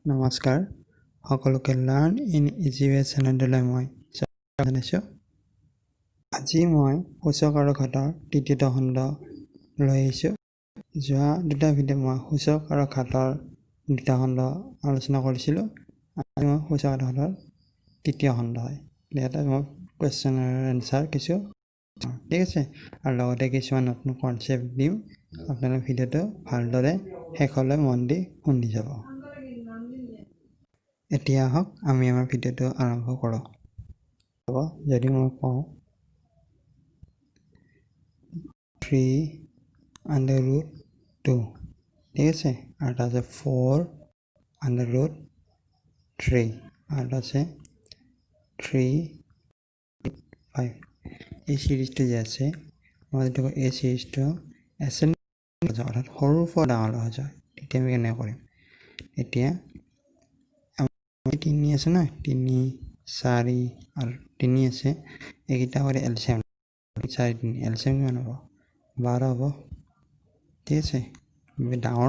নমস্কাৰ সকলোকে learn in easy ৱে চেনেললৈ মই জনাইছোঁ। আজি মই সূচক আৰু ঘাতৰ তৃতীয়টো খণ্ড লৈ আহিছোঁ। যোৱা দুটা ভিডিঅ' মই সূচক আৰু ঘাতৰ দুটা খণ্ড আলোচনা কৰিছিলোঁ। আজি মই সূচক আৰু ঘাতৰ তৃতীয় খণ্ড হয়। ইয়াতে মই কুৱেশ্যন আৰু এনচাৰ কিছু ঠিক আছে, আৰু লগতে কিছুমান নতুন কনচেপ্ট দিম। আপোনালোকে ভিডিঅ'টো ভালদৰে শেষলৈ মন দি শুনি যাব। এতিয়া আহক আমি আমাৰ ভিডিঅ'টো আৰম্ভ কৰোঁ। যদি মই কওঁ 3√2 ঠিক আছে, আৰু এটা আছে 4√3 আৰু এটা আছে 3/5। এই চিৰিজটো যে আছে, মই যদি এই চিৰিজটো এচেণ্ডিং অৰ্থাৎ সৰুৰ পৰা ডাঙৰলৈ হৈ যায়, তেতিয়া আমি কেনেকৈ কৰিম? এতিয়া তিনি আছে ন, 3, 4 আৰু 3 আছে, এইকেইটা কৰি এলচিএম 4, 3 এলচিএম কিমান হ'ব? 12 হ'ব। ঠিক আছে, ডাঙৰ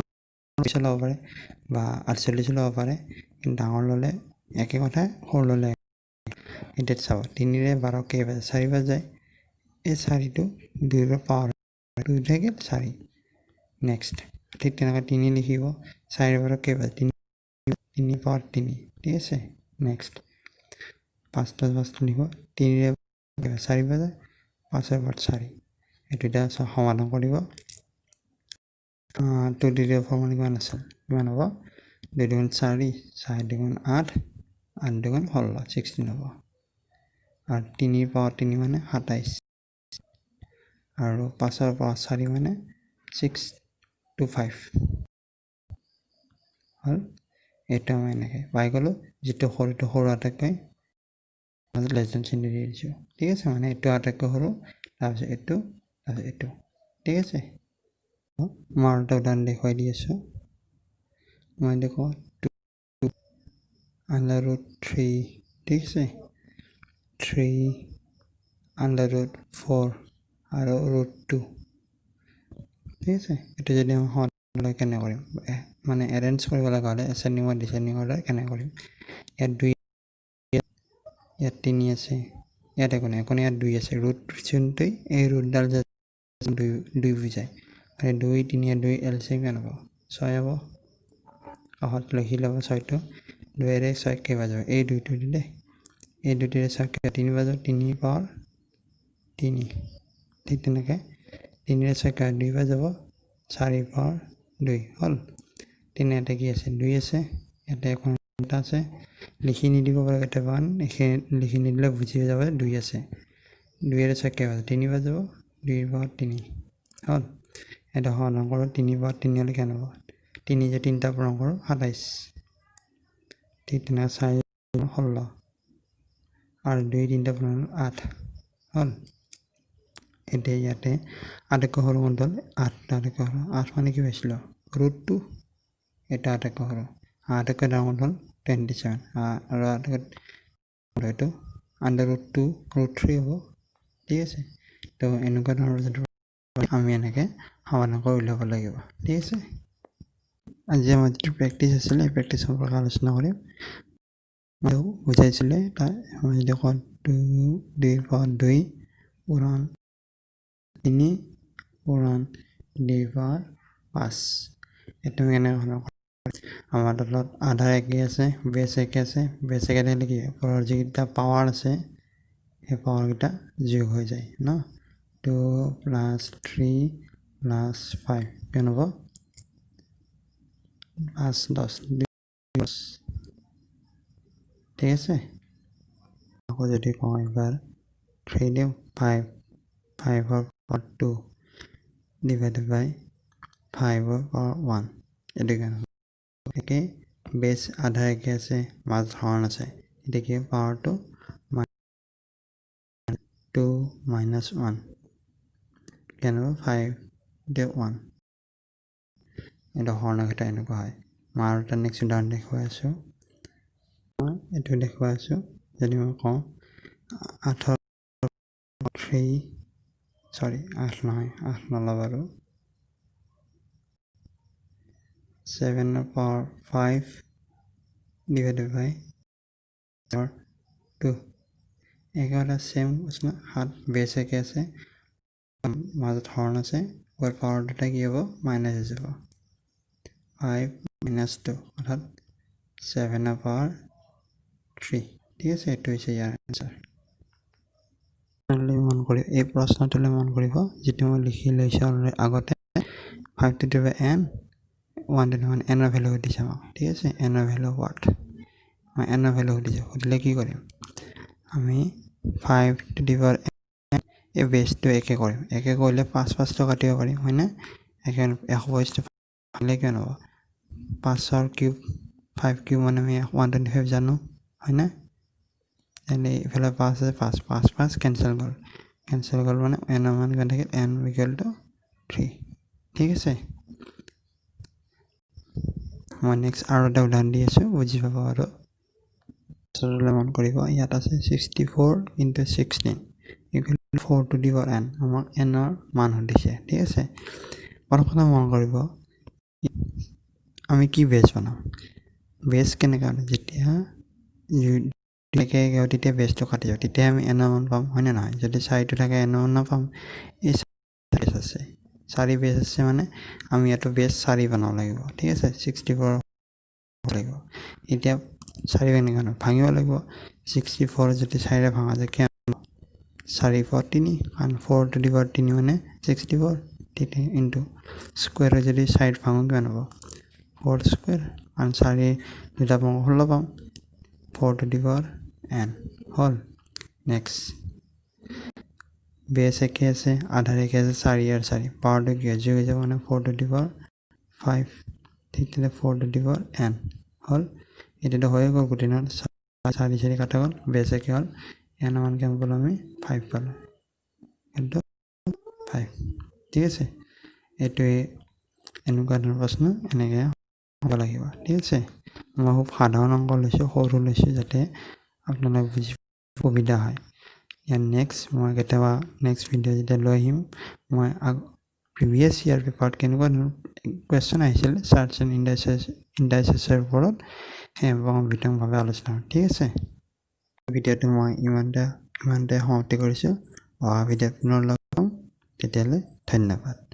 ল'ব পাৰে বা 48 ল'ব পাৰে, কিন্তু ডাঙৰ ল'লে একে কথাই, সৰু ল'লে এতিয়া চাব 3ৰে 12 কেইবাৰ 4 বাৰ যায়। এই 4টো 2ৰ পাৱাৰ 2 থাকিল 4। নেক্সট ঠিক তেনেকৈ 3 লিখিব, 4 বাৰ কেইবাৰ 3 পাৱাৰ 3 ঠিক আছে। নেক্সট 5 লিখিব, 3ৰে 4 বাৰ যায়, 5ৰ পাৱাৰ 4। এইটো এতিয়া সমাধান কৰিব। 2 3 4 মানে কিমান আছে? কিমান হ'ব? 2 2 4, 4 2 8, 8 2 16, 16 হ'ব। আৰু 3ৰ পাৱাৰ 3 মানে 27, আৰু 5ৰ পাৱাৰ 4 মানে 6 to 5 হ'ল। এইটো আমি এনেকৈ পাই গ'লোঁ। যিটো সৰুটো সৰু আটাইতকৈ লেছ দেন চিহ্ন দি দিছোঁ। ঠিক আছে, মানে এইটো আটাইতকৈ সৰু, তাৰপিছত এইটো, তাৰপিছত এইটো। ঠিক আছে, মই আৰু এটা উদাহৰণ দেখুৱাই দি আছোঁ। মই দেখুৱাওঁ 2√3 ঠিক আছে, 3√4 আৰু √2 ঠিক আছে। এইটো যদি আমি সদায় কেনে কৰিম, মানে এৰেঞ্জ কৰিব লগা হ'লে এচেণ্ডিং বা ডিচেণ্ডিং অৰ্ডাৰ কেনে কৰিম? ইয়াত 2, ইয়াত 3 আছে, ইয়াত একো নাই, ইয়াত 2 আছে। ৰুট চিনটোই এই ৰুটডাল যে 2 বুজায়, আৰু 2 3 2 এলচিএম কিমান হ'ব? 6 হ'ব। কাষত লিখি ল'ব 6টো। 2ৰে 6 কেইবাৰ যাব? এই 2টো দিলে, এই 2টোৰে 6 3 বাৰ যাব, 3 পাৱাৰ 3। ঠিক তেনেকৈ 3ৰে 6 2 বাৰ যাব, 4 পাৱাৰ 2 হ'ল। 3 ইয়াতে কি আছে? 2 আছে, ইয়াতে এখন এটা আছে, লিখি নিদিব পাৰে কেতিয়াবা, এইখিনি লিখি নিদিলে বুজি যাব 2 আছে। 2ৰে 6 কেইবাৰ? 3 বাৰ যাব, 2 পাৱাৰ 3 হ'ল। এটা সমাধান কৰোঁ, 3 পাৱাৰ 3 হ'লে কেনে হ'ব? 3 যে 3টা পূৰণ কৰোঁ 27, ঠিক তেনেকৈ 4 16, আৰু 2 3টা পূৰণ 8 হ'ল। এতিয়া ইয়াতে আটাইতকৈ সৰু কোনটো হ'ল? 8 আটাইতকৈ সৰু। 8 মানে কি পাইছিলোঁ? √2। এটা আটাইতকৈ সৰু। আটাইতকৈ ডাঙৰ কোনটো হ'ল? 27, আৰু আটাইতকৈ এইটো √2 √3 হ'ব। ঠিক আছে, তো এনেকুৱা ধৰণৰ যদি আমি এনেকৈ সমাধান কৰি উলিয়াব লাগিব। ঠিক আছে, আজি আমাৰ যিটো প্ৰেক্টিছ আছিলে, এই প্ৰেক্টিছ সম্পৰ্কে আলোচনা কৰিম। মই বুজাইছিলে তাই, মই যদি কওঁ 2 পাৱাৰ 2 পূৰণ 3 পূৰণ 2 পাৱাৰ 5, এইটো কেনেকৈ সমাধান কৰিম? আমাৰ তলত আধাৰ একে আছে, বেছ একে আছে। বেছ একে থাকিলে কি ওপৰৰ যিকেইটা পাৱাৰ আছে, সেই পাৱাৰকেইটা যোগ হৈ যায় ন। 2 + 3 + 5 কিমান হ'ব? 5 10 10। ঠিক আছে, আকৌ যদি কওঁ এবাৰ 3 দিওঁ 5, 5ৰ পাৱাৰ 2 ডিভাইডেড বাই 5ৰ পাৱাৰ 1, এইটো কিমান হ'ব? একে বেছ আধাৰ একে আছে, মাজ হৰণ আছে, এতিয়া কি পাৱাৰটো 2 - 1 কিমান হ'ব? 5 × 1। এইটো হৰণৰ ক্ষেত্ৰত এনেকুৱা হয়। মই আৰু এটা নেক্সট উদাহৰণ দেখুৱাই আছোঁ। মই এইটো দেখুৱাই আছোঁ। যদি মই কওঁ 8 নহয়, 8 নলওঁ বাৰু, 7ৰ পাৱাৰ 5 ডিভাইডেড বাই 2 একেবাৰে চেম প্ৰশ্ন 7 বেছ একে আছে মাজত হৰণ আছে ওপৰ পাৱাৰ দুটা কি হ'ব মাইনাছ হৈ যাব 5 - 2 অৰ্থাৎ 7 পাৱাৰ 3 ঠিক আছে এইটো হৈছে ইয়াৰ এনসাৰ মন কৰিব এই প্ৰশ্নটোলৈ মন কৰিব যেটো মই লিখি লৈছো আগতে 5 to the power n 1 to the power n value দিছে মই ঠিক আছে n ভ্যালু what মই n ভ্যালু দিছে হলে কি কৰিম আমি 5 to the power n এই বেসটো একে কৰিম একে কৰিলে 5 5 টো কাটিব পাৰিম হয়নে একে 1 ভালে কেন হ'ব 5 ৰ কিউব 5 কিউব মানে আমি 125 জানো হয়নে এনে ইফালে 5 আছে 5 5 5 ক্যান্সেল গল মানে n মান কিমান থাকে n = 3 ঠিক আছে মই নেক্সট আৰু এটা উদাহৰণ দি আছো বুজি পাব আৰু সৰল মন কৰিব ইয়াত আছে 64 * 16 = 4 to the power n আমাক n ৰ মান দিছে ঠিক আছে প্ৰথমে মন কৰিব আমি কি বেস বনাম বেস কেনেকা যেতিয়া একে তেতিয়া বেসটো কাটি যাব তেতিয়া আমি n মান পাম হয় না নহয় যদি 4 থাকে n মান নাপাম এই বেস আছে 4 বেস আছে মানে আমি এটো বেস 4 বনাব লাগিব ঠিক আছে 64 লাগিব এতিয়া 4 কেনেকা ভাঙিব লাগিব 64 যদি 4 ভাঙা যায় কি 4 4 3 and 4 to the power 3 মানে 64 ঠিক ইনটু স্কয়ার যদি সাইড ভাঙো কেন হ'ব 4 স্কয়ার and 4 দুটা ভাঙো 16 পাম 4 to the power n hall next base একে আছে আধার একে আছে 4 আর 4 পাওয়ারটা কি যোগ হয়ে যাবে মানে 4 to the power 5 ঠিক তাহলে 4 to the power n হল এটা হয়ে গেল গুটিনা 4 4 কাটা গেল বেস একে হল n মান কেমন পেলাম আমি 5 পেলাম কিন্তু 5 ঠিক আছে এইটোৱে এনেকুৱা ধৰণৰ প্ৰশ্ন এনেকৈ হ'ব লাগিব ঠিক আছে মই খুব সাধাৰণ অংক লৈছোঁ সৰু লৈছোঁ যাতে আপোনালোকে বুজি সুবিধা হয় ইয়াৰ নেক্সট মই কেতিয়াবা নেক্সট ভিডিঅ' যেতিয়া লৈ আহিম মই প্ৰিভিয়াছ ইয়াৰ পেপাৰত কেনেকুৱা ধৰণৰ কুৱেশ্যন আহিছিল চাৰ্টছ এণ্ড ইণ্ডাইচেছৰ ওপৰত সেই বিতংভাৱে আলোচনা ঠিক আছে ভিডিঅ'টো মই ইমানতে সমাপ্তি কৰিছোঁ অহা ভিডিঅ'ত পুনৰ লগ পাম তেতিয়ালৈ ধন্যবাদ